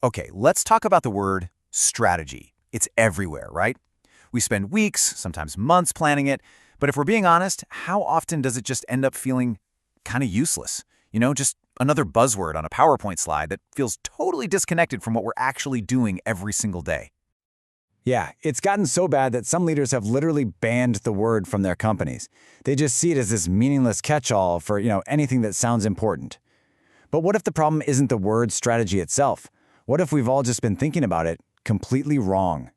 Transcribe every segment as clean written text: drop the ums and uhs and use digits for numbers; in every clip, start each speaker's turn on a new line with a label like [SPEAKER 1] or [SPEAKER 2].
[SPEAKER 1] Okay, let's talk about the word strategy. It's everywhere, right? We spend weeks, sometimes months planning it, but if we're being honest, how often does it just end up feeling kind of useless? Just another buzzword on a PowerPoint slide that feels totally disconnected from what we're actually doing every single day.
[SPEAKER 2] Yeah, it's gotten so bad that some leaders have literally banned the word from their companies. They just see it as this meaningless catch-all for, anything that sounds important. But what if the problem isn't the word strategy itself? What if we've all just been thinking about it completely wrong?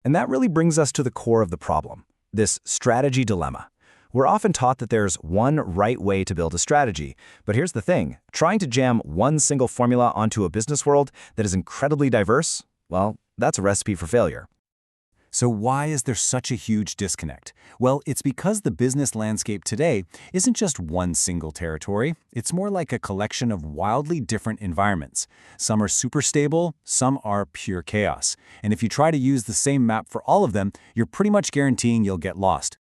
[SPEAKER 3] And that really brings us to the core of the problem, this strategy dilemma. We're often taught that there's one right way to build a strategy, but here's the thing, trying to jam one single formula onto a business world that is incredibly diverse, well, that's a recipe for failure.
[SPEAKER 1] So why is there such a huge disconnect? Well, it's because the business landscape today isn't just one single territory. It's more like a collection of wildly different environments. Some are super stable, some are pure chaos. And if you try to use the same map for all of them, you're pretty much guaranteeing you'll get lost.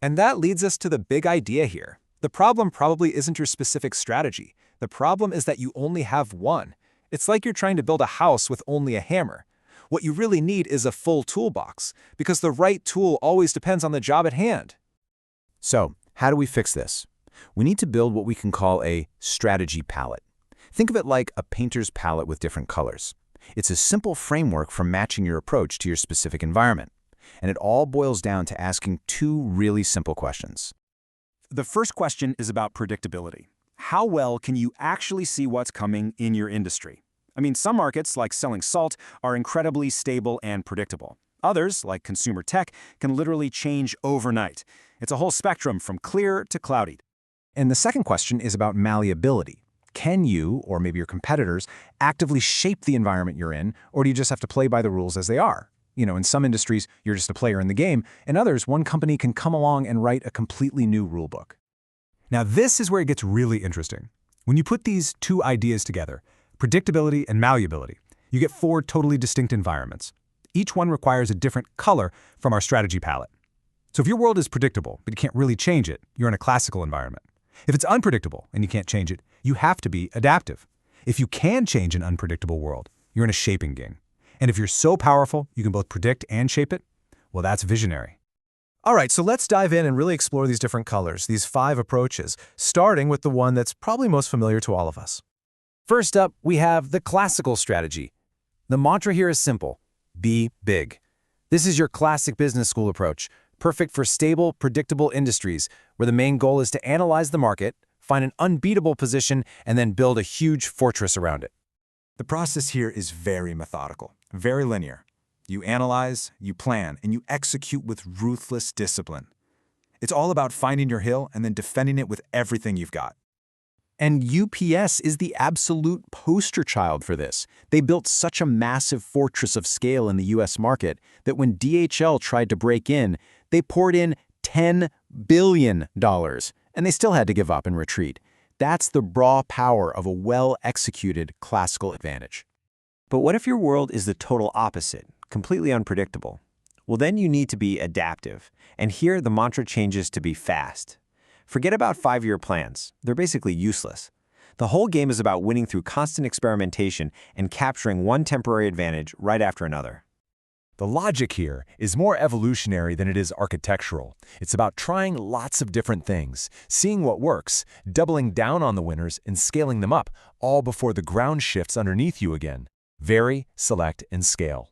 [SPEAKER 4] And that leads us to the big idea here. The problem probably isn't your specific strategy. The problem is that you only have one. It's like you're trying to build a house with only a hammer. What you really need is a full toolbox, because the right tool always depends on the job at hand.
[SPEAKER 1] So, how do we fix this? We need to build what we can call a strategy palette. Think of it like a painter's palette with different colors. It's a simple framework for matching your approach to your specific environment. And it all boils down to asking two really simple questions.
[SPEAKER 5] The first question is about predictability. How well can you actually see what's coming in your industry? I mean, some markets, like selling salt, are incredibly stable and predictable. Others, like consumer tech, can literally change overnight. It's a whole spectrum from clear to cloudy.
[SPEAKER 3] And the second question is about malleability. Can you, or maybe your competitors, actively shape the environment you're in, or do you just have to play by the rules as they are? In some industries, you're just a player in the game. In others, one company can come along and write a completely new rulebook.
[SPEAKER 4] Now, this is where it gets really interesting. When you put these two ideas together, predictability and malleability, you get four totally distinct environments. Each one requires a different color from our strategy palette. So if your world is predictable, but you can't really change it, you're in a classical environment. If it's unpredictable and you can't change it, you have to be adaptive. If you can change an unpredictable world, you're in a shaping game. And if you're so powerful you can both predict and shape it, well, that's visionary. All right, so let's dive in and really explore these different colors, these 5 approaches, starting with the one that's probably most familiar to all of us.
[SPEAKER 3] First up, we have the classical strategy. The mantra here is simple: be big. This is your classic business school approach, perfect for stable, predictable industries, where the main goal is to analyze the market, find an unbeatable position, and then build a huge fortress around it.
[SPEAKER 2] The process here is very methodical, very linear. You analyze, you plan, and you execute with ruthless discipline. It's all about finding your hill and then defending it with everything you've got.
[SPEAKER 3] And UPS is the absolute poster child for this. They built such a massive fortress of scale in the US market that when DHL tried to break in, they poured in $10 billion, and they still had to give up and retreat. That's the raw power of a well-executed classical advantage.
[SPEAKER 6] But what if your world is the total opposite, completely unpredictable? Well, then you need to be adaptive. And here the mantra changes to be fast. Forget about 5-year plans. They're basically useless. The whole game is about winning through constant experimentation and capturing one temporary advantage right after another.
[SPEAKER 7] The logic here is more evolutionary than it is architectural. It's about trying lots of different things, seeing what works, doubling down on the winners, and scaling them up, all before the ground shifts underneath you again. Vary, select, and scale.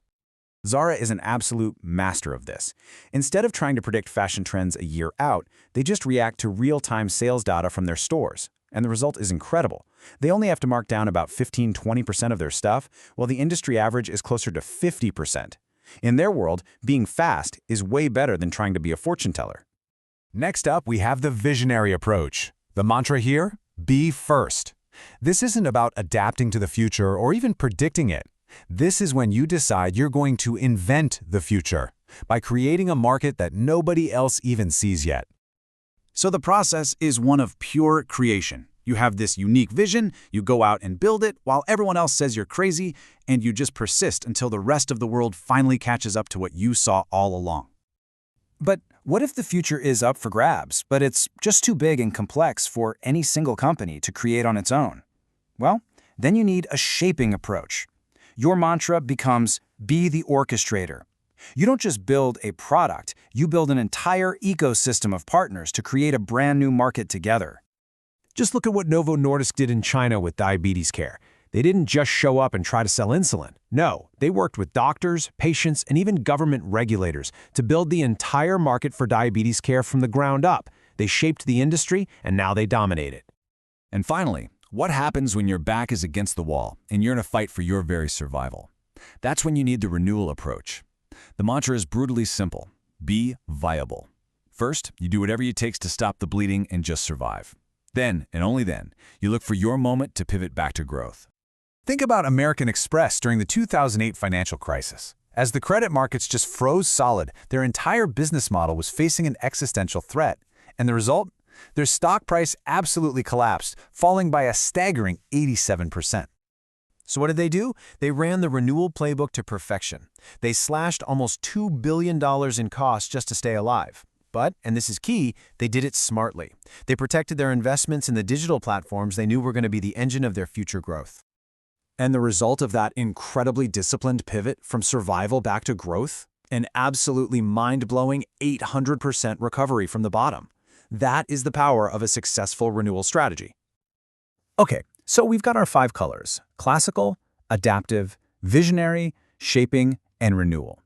[SPEAKER 2] Zara is an absolute master of this. Instead of trying to predict fashion trends a year out, they just react to real-time sales data from their stores. And the result is incredible. They only have to mark down about 15–20% of their stuff, while the industry average is closer to 50%. In their world, being fast is way better than trying to be a fortune teller.
[SPEAKER 7] Next up, we have the visionary approach. The mantra here? Be first. This isn't about adapting to the future or even predicting it. This is when you decide you're going to invent the future by creating a market that nobody else even sees yet.
[SPEAKER 1] So the process is one of pure creation. You have this unique vision, you go out and build it while everyone else says you're crazy, and you just persist until the rest of the world finally catches up to what you saw all along.
[SPEAKER 2] But what if the future is up for grabs, but it's just too big and complex for any single company to create on its own? Well, then you need a shaping approach.
[SPEAKER 5] Your mantra becomes, be the orchestrator. You don't just build a product, you build an entire ecosystem of partners to create a brand new market together.
[SPEAKER 4] Just look at what Novo Nordisk did in China with diabetes care. They didn't just show up and try to sell insulin. No, they worked with doctors, patients, and even government regulators to build the entire market for diabetes care from the ground up. They shaped the industry, and now they dominate it.
[SPEAKER 1] And finally, what happens when your back is against the wall and you're in a fight for your very survival? That's when you need the renewal approach. The mantra is brutally simple. Be viable. First, you do whatever it takes to stop the bleeding and just survive. Then, and only then, you look for your moment to pivot back to growth.
[SPEAKER 7] Think about American Express during the 2008 financial crisis. As the credit markets just froze solid, their entire business model was facing an existential threat. And the result? Their stock price absolutely collapsed, falling by a staggering 87%.
[SPEAKER 3] So what did they do? They ran the renewal playbook to perfection. They slashed almost $2 billion in costs just to stay alive. But, and this is key, they did it smartly. They protected their investments in the digital platforms they knew were going to be the engine of their future growth.
[SPEAKER 1] And the result of that incredibly disciplined pivot from survival back to growth? An absolutely mind-blowing 800% recovery from the bottom. That is the power of a successful renewal strategy.
[SPEAKER 5] Okay, so we've got our 5 colors: classical, adaptive, visionary, shaping, and renewal.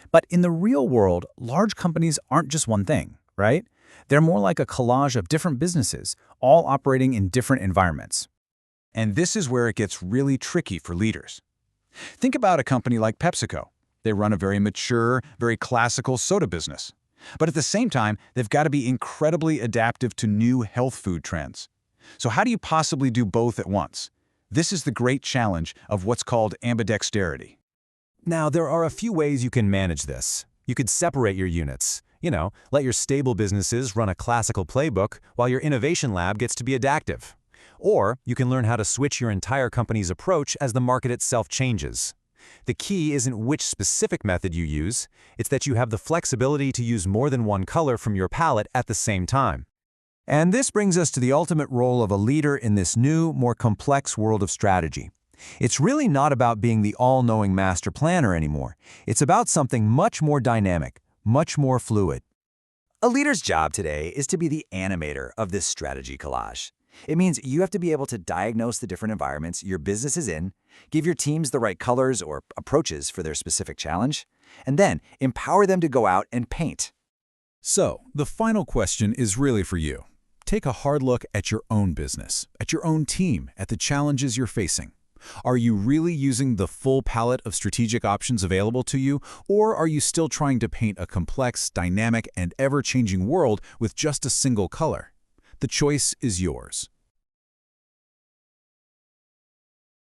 [SPEAKER 5] But in the real world, large companies aren't just one thing, right? They're more like a collage of different businesses, all operating in different environments.
[SPEAKER 1] And this is where it gets really tricky for leaders. Think about a company like PepsiCo. They run a very mature, very classical soda business. But at the same time, they've got to be incredibly adaptive to new health food trends. So how do you possibly do both at once? This is the great challenge of what's called ambidexterity.
[SPEAKER 4] Now, there are a few ways you can manage this. You could separate your units. Let your stable businesses run a classical playbook while your innovation lab gets to be adaptive. Or you can learn how to switch your entire company's approach as the market itself changes. The key isn't which specific method you use, it's that you have the flexibility to use more than one color from your palette at the same time.
[SPEAKER 3] And this brings us to the ultimate role of a leader in this new, more complex world of strategy. It's really not about being the all-knowing master planner anymore. It's about something much more dynamic, much more fluid.
[SPEAKER 8] A leader's job today is to be the animator of this strategy collage. It means you have to be able to diagnose the different environments your business is in, give your teams the right colors or approaches for their specific challenge, and then empower them to go out and paint.
[SPEAKER 7] So, the final question is really for you. Take a hard look at your own business, at your own team, at the challenges you're facing. Are you really using the full palette of strategic options available to you, or are you still trying to paint a complex, dynamic, and ever-changing world with just a single color? The choice is yours.